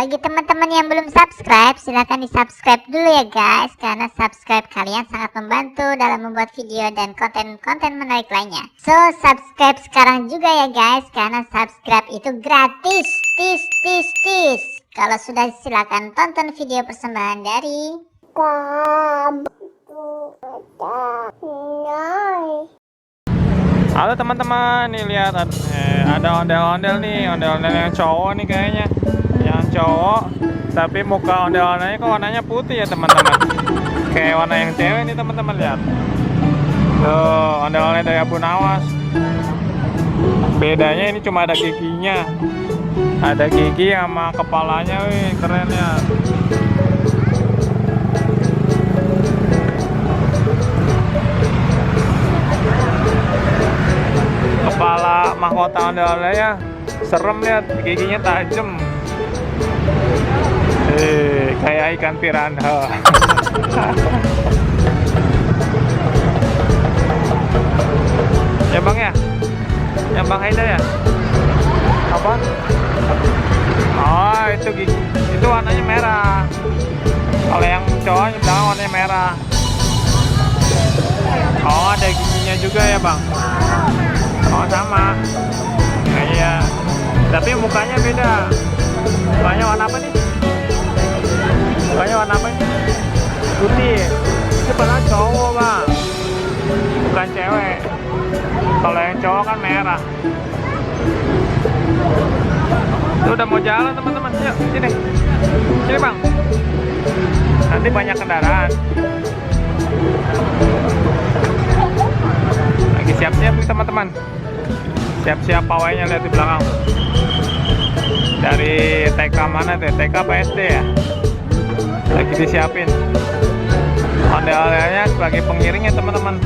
Bagi teman-teman yang belum subscribe, silahkan di subscribe dulu ya guys, karena subscribe kalian sangat membantu dalam membuat video dan konten-konten menarik lainnya. So subscribe sekarang juga ya guys, karena subscribe itu gratis. Tis. Kalau sudah, silahkan tonton video persembahan dari Halo teman-teman, nih lihat ada ondel-ondel nih, ondel-ondel yang cowok nih kayaknya, yang cowok, tapi muka ondel-ondelnya kok warnanya putih ya teman-teman, kayak warna yang cewek nih teman-teman, lihat. Tuh, ondel-ondel dari Abu Nawas. Bedanya ini cuma ada giginya, ada gigi sama kepalanya, wih keren ya. Kepala mahkota ondel-ondelnya serem, lihat giginya tajam, kayak ikan piranha. Ya bang ya, yang bang Haidar ya, apa? Oh itu gigi, itu warnanya merah. Kalau yang cowoknya belakang warnanya merah. Oh ada giginya juga ya bang. Oh sama. Nah, iya. Tapi mukanya beda. Mukanya warna apa nih? Mukanya warna apa nih? Putih. Itu padahal cowok bang, bukan cewek. Kalau yang cowok kan merah. Itu udah mau jalan teman-teman. Yuk sini. Sini bang. Nanti banyak kendaraan. Lagi siap-siap nih teman-teman. Siap-siap pawainya, lihat di belakang. Dari TK mana tuh? TK apa SD ya? Lagi disiapin. Ondel-ondelnya sebagai pengiringnya teman-teman.